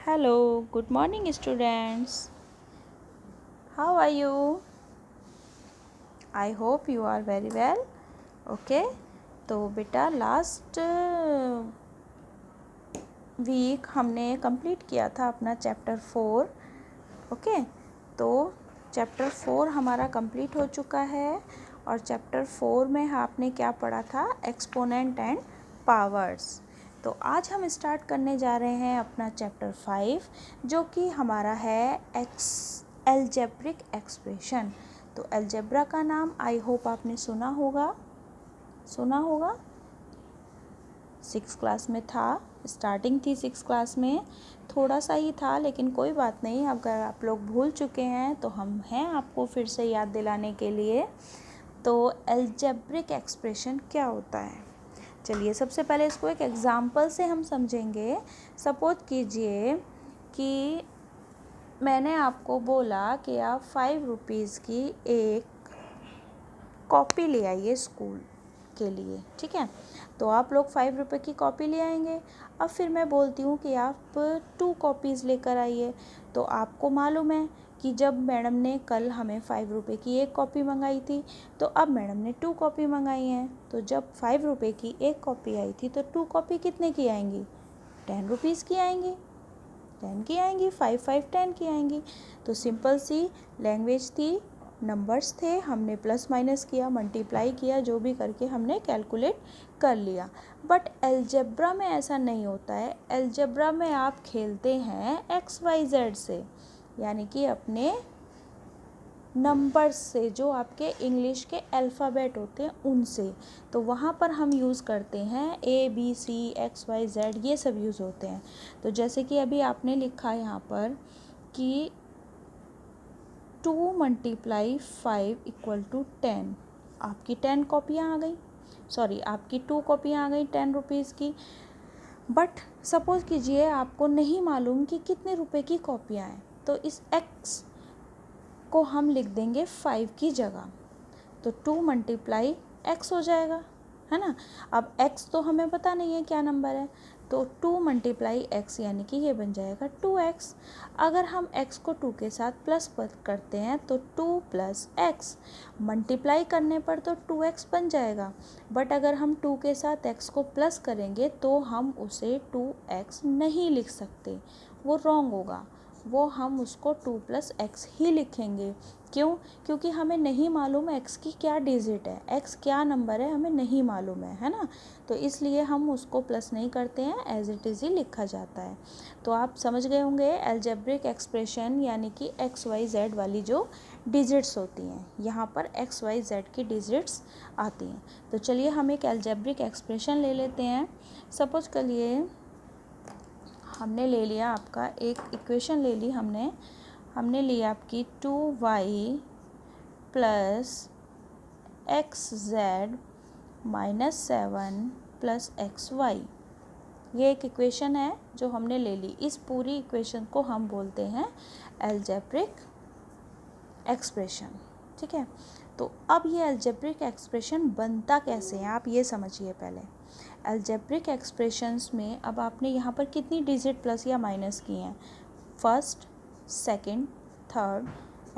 Hello, good morning, students. How are you? I hope you are very well. Okay, तो बेटा last week हमने complete किया था अपना चैप्टर 4. ओके, तो चैप्टर 4 हमारा कंप्लीट हो चुका है और चैप्टर 4 में आपने क्या पढ़ा था? Exponent and powers. तो आज हम स्टार्ट करने जा रहे हैं अपना चैप्टर 5 जो कि हमारा है एल्जेब्रिक एक्सप्रेशन. तो एल्जेब्रा का नाम आई होप आपने सुना होगा 6 क्लास में था. स्टार्टिंग थी 6 क्लास में, थोड़ा सा ही था लेकिन कोई बात नहीं. अगर आप लोग भूल चुके हैं तो हम हैं आपको फिर से याद दिलाने के लिए. तो एल्जेब्रिक एक्सप्रेशन क्या होता है? चलिए सबसे पहले इसको एक एग्ज़ाम्पल से हम समझेंगे. सपोज कीजिए कि मैंने आपको बोला कि आप 5 रुपीज़ की एक कॉपी ले आइए स्कूल के लिए. ठीक है, तो आप लोग 5 रुपये की कॉपी ले आएंगे. अब फिर मैं बोलती हूँ कि आप 2 कॉपीज़ लेकर आइए. तो आपको मालूम है कि जब मैडम ने कल हमें 5 रुपये की एक कॉपी मंगाई थी तो अब मैडम ने 2 कॉपी मंगाई हैं. तो जब 5 रुपये की एक कॉपी आई थी तो 2 कॉपी कितने की आएंगी? 10 रुपीज़ की आएंगी. 10 की आएंगी. 5 5 10 की आएंगी. तो सिंपल सी लैंग्वेज थी, नंबर्स थे, हमने प्लस माइनस किया, मल्टीप्लाई किया, जो भी करके हमने कैलकुलेट कर लिया. बट अलजेब्रा में ऐसा नहीं होता है. अलजेब्रा में आप खेलते हैं XYZ से, यानी कि अपने नंबर्स से, जो आपके इंग्लिश के अल्फ़ाबेट होते हैं उनसे. तो वहाँ पर हम यूज़ करते हैं ABCXYZ, ये सब यूज़ होते हैं. तो जैसे कि अभी आपने लिखा यहाँ पर कि 2 × 5 = 10. आपकी 10 कॉपियाँ आ गई, सॉरी आपकी 2 कॉपियाँ आ गई 10 रुपीज़ की. बट सपोज़ कीजिए आपको नहीं मालूम कि कितने रुपए की कॉपियाँ हैं, तो इस x को हम लिख देंगे 5 की जगह. तो 2 × x हो जाएगा, है ना. अब x तो हमें पता नहीं है क्या नंबर है, तो 2 × x यानी कि ये बन जाएगा 2x. अगर हम x को 2 के साथ प्लस करते हैं तो 2 + x, मल्टीप्लाई करने पर तो 2x बन जाएगा. बट अगर हम 2 के साथ x को प्लस करेंगे तो हम उसे 2x नहीं लिख सकते, वो रॉन्ग होगा. वो हम उसको 2 + x ही लिखेंगे. क्यों? क्योंकि हमें नहीं मालूम x की क्या डिजिट है, x क्या नंबर है हमें नहीं मालूम है ना. तो इसलिए हम उसको प्लस नहीं करते हैं, एज इट इज़ ही लिखा जाता है. तो आप समझ गए होंगे एल्जेब्रिक एक्सप्रेशन यानी कि XYZ वाली जो डिजिट्स होती हैं, यहाँ पर XYZ की डिजिट्स आती हैं. तो चलिए हम एक एल्जेब्रिक एक्सप्रेशन ले लेते हैं. सपोज करिए हमने ले लिया आपका एक इक्वेशन ले ली हमने लिया आपकी 2y + xz - 7 + xy. ये एक इक्वेशन है जो हमने ले ली. इस पूरी इक्वेशन को हम बोलते हैं एल्जेब्रिक एक्सप्रेशन. ठीक है, तो अब ये एल्जेब्रिक एक्सप्रेशन बनता कैसे है आप ये समझिए पहले. एल्जेब्रिक एक्सप्रेशंस में अब आपने यहाँ पर कितनी डिजिट प्लस या माइनस की हैं? First, second, third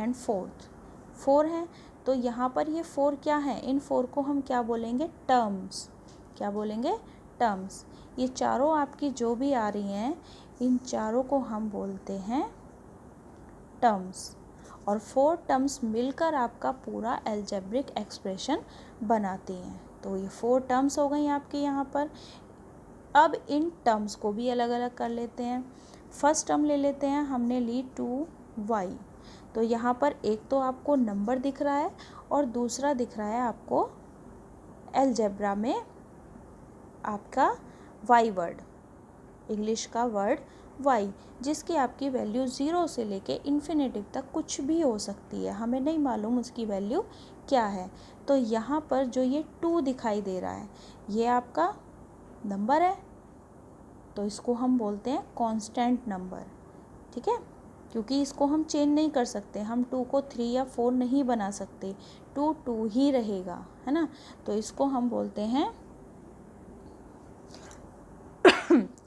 and fourth. 4 हैं. तो यहाँ पर ये 4 क्या हैं? इन 4 को हम क्या बोलेंगे? टर्म्स. क्या बोलेंगे? टर्म्स. ये चारों आपकी जो भी आ रही हैं इन चारों को हम बोलते हैं टर्म्स. और 4 टर्म्स मिलकर आपका पूरा एल्जेब्रिक एक्सप्रेशन बनाती हैं. तो ये 4 टर्म्स हो गई आपकी यहाँ पर. अब इन टर्म्स को भी अलग अलग कर लेते हैं. फर्स्ट टर्म ले लेते हैं, हमने ली 2y. तो यहाँ पर एक तो आपको नंबर दिख रहा है और दूसरा दिख रहा है आपको एल्जेब्रा में आपका y वर्ड, इंग्लिश का वर्ड y, जिसकी आपकी वैल्यू 0 से लेके इन्फिनेटिव तक कुछ भी हो सकती है, हमें नहीं मालूम उसकी वैल्यू क्या है. तो यहाँ पर जो ये 2 दिखाई दे रहा है ये आपका नंबर है, तो इसको हम बोलते हैं कांस्टेंट नंबर. ठीक है, क्योंकि इसको हम चेंज नहीं कर सकते, हम 2 को 3 या 4 नहीं बना सकते, 2 2 ही रहेगा, है ना. तो इसको हम बोलते हैं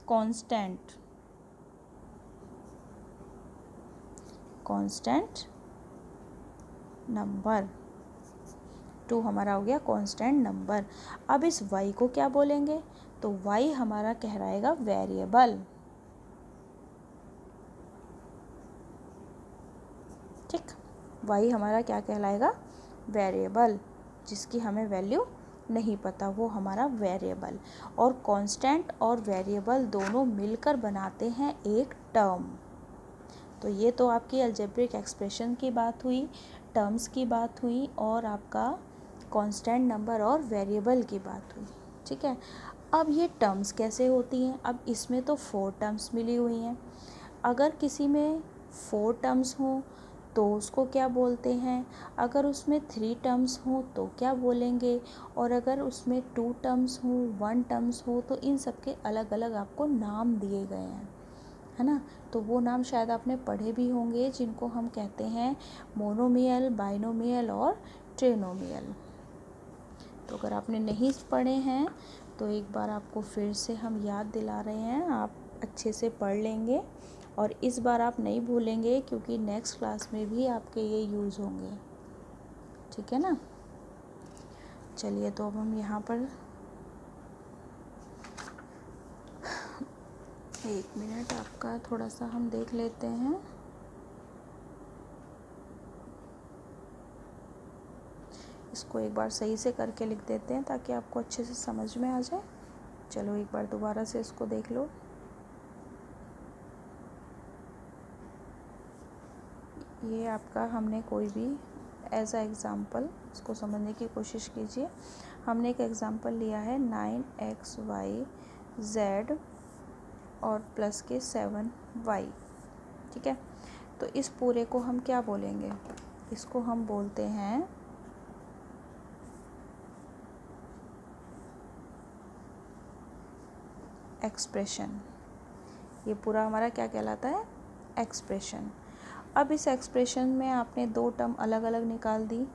कांस्टेंट. Constant number. 2 हमारा हो गया कांस्टेंट नंबर। अब इस y को क्या बोलेंगे, तो y हमारा कहलाएगा वेरिएबल। ठीक, y हमारा क्या कहलाएगा, वेरिएबल, जिसकी हमें वैल्यू नहीं पता, वो हमारा वेरिएबल। और कांस्टेंट और वेरिएबल दोनों मिलकर बनाते हैं एक टर्म। तो ये तो आपकी अलजेब्रिक एक्सप्रेशन की बात हुई, टर्म्स की बात हुई, और आपका कांस्टेंट नंबर और वेरिएबल की बात हुई। ठीक है, अब ये टर्म्स कैसे होती हैं। अब इसमें तो 4 टर्म्स मिली हुई हैं। अगर किसी में 4 टर्म्स हों तो उसको क्या बोलते हैं, अगर उसमें 3 टर्म्स हों तो क्या बोलेंगे, और अगर उसमें 2 टर्म्स हों, 1 टर्म्स हो, तो इन सब के अलग अलग आपको नाम दिए गए हैं, है ना। तो वो नाम शायद आपने पढ़े भी होंगे, जिनको हम कहते हैं मोनोमियल, बाइनोमियल और ट्रिनोमियल। तो अगर आपने नहीं पढ़े हैं तो एक बार आपको फिर से हम याद दिला रहे हैं, आप अच्छे से पढ़ लेंगे और इस बार आप नहीं भूलेंगे, क्योंकि नेक्स्ट क्लास में भी आपके ये यूज़ होंगे। ठीक है ना। चलिए, तो अब हम यहाँ पर 1 मिनट आपका थोड़ा सा हम देख लेते हैं। इसको एक बार सही से करके लिख देते हैं ताकि आपको अच्छे से समझ में आ जाए। चलो एक बार दोबारा से इसको देख लो। ये आपका हमने कोई भी एज अ एग्ज़ाम्पल इसको समझने की कोशिश कीजिए। हमने एक एग्ज़ाम्पल लिया है 9xyz और प्लस के 7y। ठीक है, तो इस पूरे को हम क्या बोलेंगे, इसको हम बोलते हैं एक्सप्रेशन। ये पूरा हमारा क्या कहलाता है, एक्सप्रेशन। अब इस एक्सप्रेशन में आपने 2 टर्म अलग अलग निकाल दी,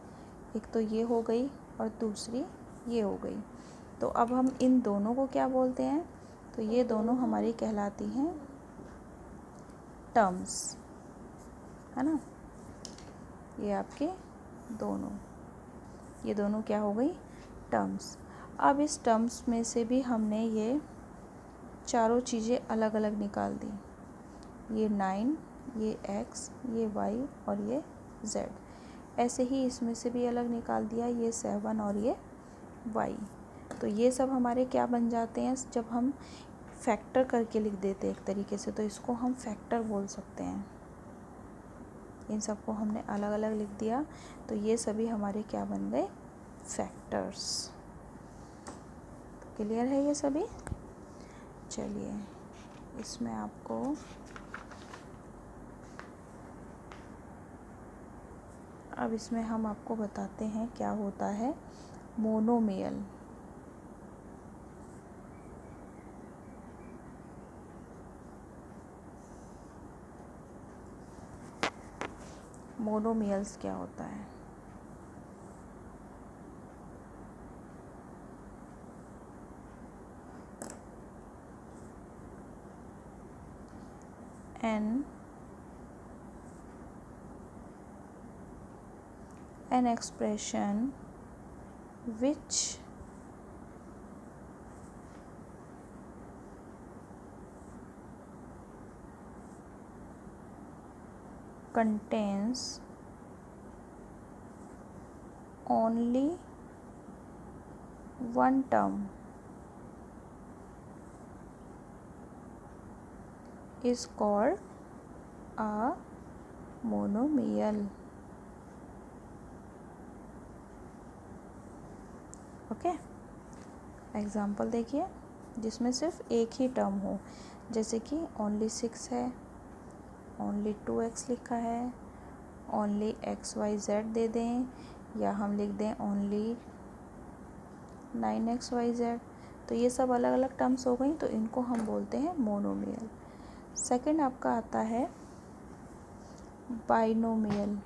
एक तो ये हो गई और दूसरी ये हो गई। तो अब हम इन दोनों को क्या बोलते हैं, तो ये दोनों हमारी कहलाती हैं टर्म्स, है ना। ये आपके ये दोनों क्या हो गई, टर्म्स। अब इस टर्म्स में से भी हमने ये चारों चीज़ें अलग अलग निकाल दी, ये 9, ये x, ये y और ये z। ऐसे ही इसमें से भी अलग निकाल दिया, ये 7 और ये y। तो ये सब हमारे क्या बन जाते हैं, जब हम फैक्टर करके लिख देते हैं एक तरीके से, तो इसको हम फैक्टर बोल सकते हैं। इन सबको हमने अलग अलग लिख दिया, तो ये सभी हमारे क्या बन गए, फैक्टर्स। तो क्लियर है ये सभी। चलिए, इसमें आपको अब इसमें हम आपको बताते हैं क्या होता है मोनोमियल। मोनोमियल्स क्या होता है, an expression which contains only one term is called a monomial. Okay, example देखिए जिसमें सिर्फ एक ही टर्म हो, जैसे कि ओनली 6 है, ओनली 2x लिखा है, ओनली xyz दे दें, या हम लिख दें ओनली 9xyz। तो ये सब अलग अलग टर्म्स हो गई, तो इनको हम बोलते हैं मोनोमियल। सेकंड आपका आता है बाइनोमियल।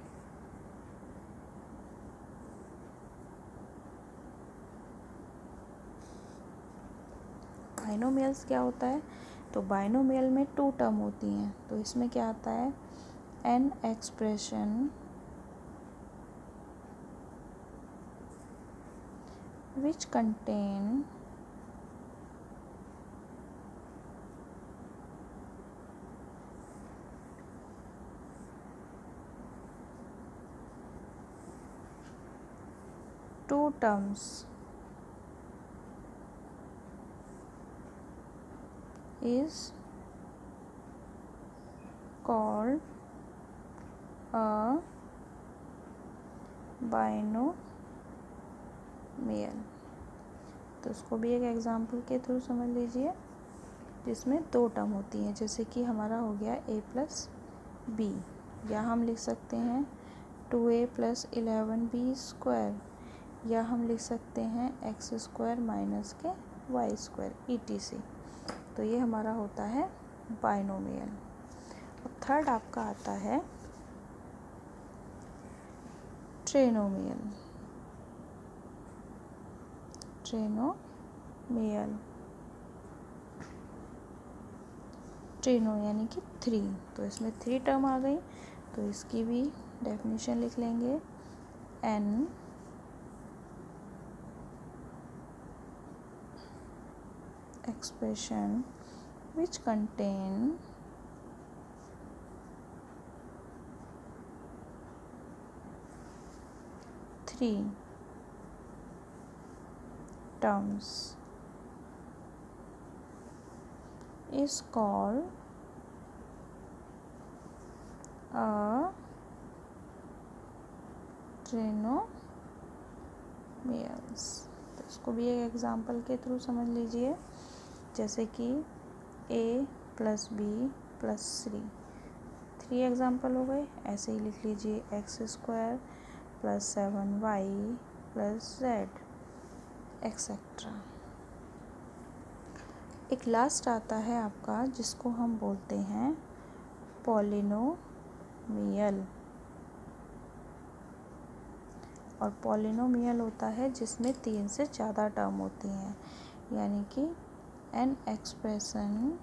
बाइनोमियल्स क्या होता है, तो बाइनोमियल में 2 टर्म होती हैं, तो इसमें क्या आता है an expression which contain two terms is called a binomial. तो इसको भी एक एग्जांपल के थ्रू समझ लीजिए, जिसमें दो टर्म होती हैं। जैसे कि हमारा हो गया a प्लस बी, या हम लिख सकते हैं 2a प्लस 11b², या हम लिख सकते हैं x² माइनस के y², etc। तो ये हमारा होता है बाइनोमियल। और थर्ड आपका आता है ट्रिनोमियल। ट्रिनो यानी कि 3, तो इसमें 3 टर्म आ गई। तो इसकी भी डेफिनेशन लिख लेंगे, n expression which contain three terms is called a ट्रिनोमियल्स। तो इसको भी एक एग्जांपल के थ्रू समझ लीजिए, जैसे कि a plus B plus 3 example हो गए। ऐसे ही लिख लीजिए x² plus 7y plus z etcetera. एक लास्ट आता है आपका, जिसको हम बोलते हैं पॉलिनोमियल। और पॉलिनोमियल होता है जिसमें 3 से ज़्यादा टर्म होती हैं, यानी कि an expression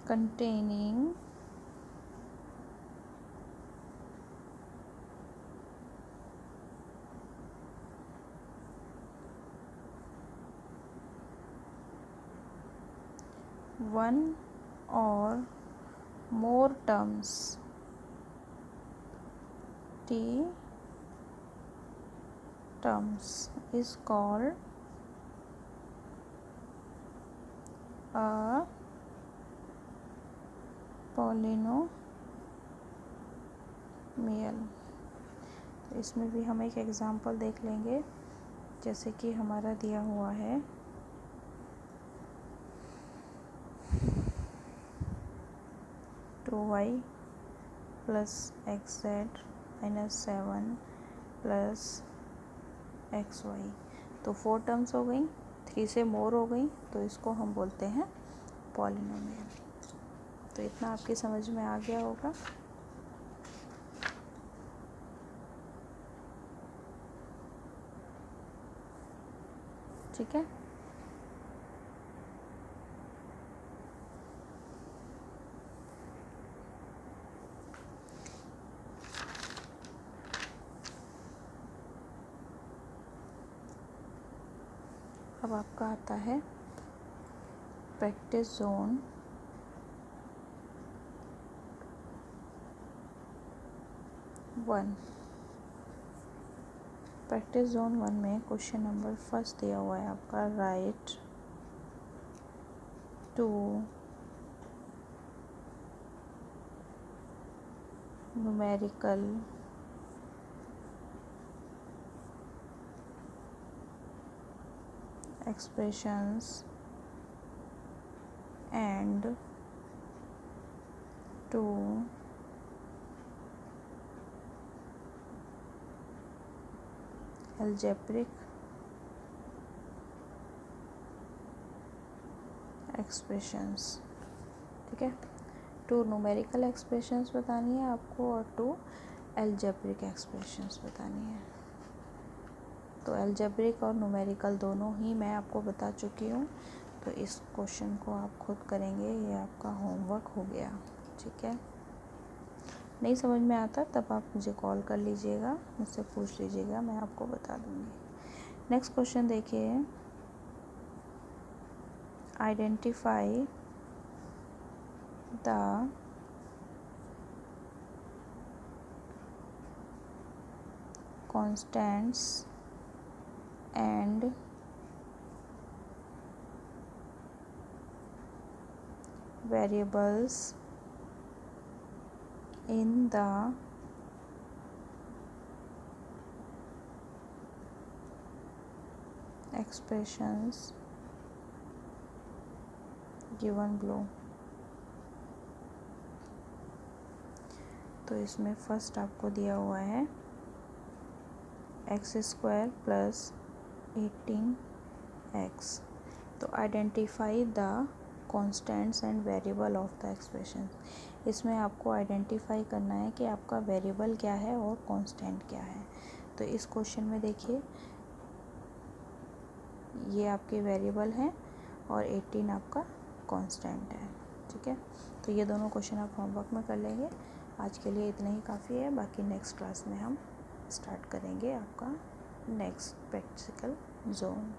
containing one or more terms is called a polynomial. तो इसमें भी हम एक एग्जांपल देख लेंगे, जैसे कि हमारा दिया हुआ है 2y plus xz minus 7 plus xy। तो 4 टर्म्स हो गई, 3 से मोर हो गई, तो इसको हम बोलते हैं पॉलिनोमियल। तो इतना आपकी समझ में आ गया होगा। ठीक है, अब आपका आता है प्रैक्टिस जोन 1। प्रैक्टिस जोन 1 में क्वेश्चन नंबर फर्स्ट दिया हुआ है आपका, right 2 numerical expressions and 2 algebraic expressions। ठीक है, 2 न्यूमेरिकल एक्सप्रेशंस बतानी है आपको और 2 algebraic expressions बतानी है। तो अलजेब्रिक और न्यूमेरिकल दोनों ही मैं आपको बता चुकी हूँ। तो इस क्वेश्चन को आप खुद करेंगे, ये आपका होमवर्क हो गया। ठीक है, नहीं समझ में आता तब आप मुझे कॉल कर लीजिएगा, मुझसे पूछ लीजिएगा, मैं आपको बता दूँगी। नेक्स्ट क्वेश्चन देखिए, identify the constants and variables in the expressions given below। तो इसमें फर्स्ट आपको दिया हुआ है x² + 18x। तो identify the constants and variable of the expression. इसमें आपको आइडेंटिफाई करना है कि आपका वेरिएबल क्या है और कांस्टेंट क्या है। तो इस क्वेश्चन में देखिए, ये आपके वेरिएबल हैं और 18 आपका कांस्टेंट है। ठीक है, तो ये दोनों क्वेश्चन आप होमवर्क में कर लेंगे। आज के लिए इतना ही काफ़ी है, बाकी नेक्स्ट क्लास में हम स्टार्ट करेंगे आपका नेक्स्ट प्रैक्टिकल जोन।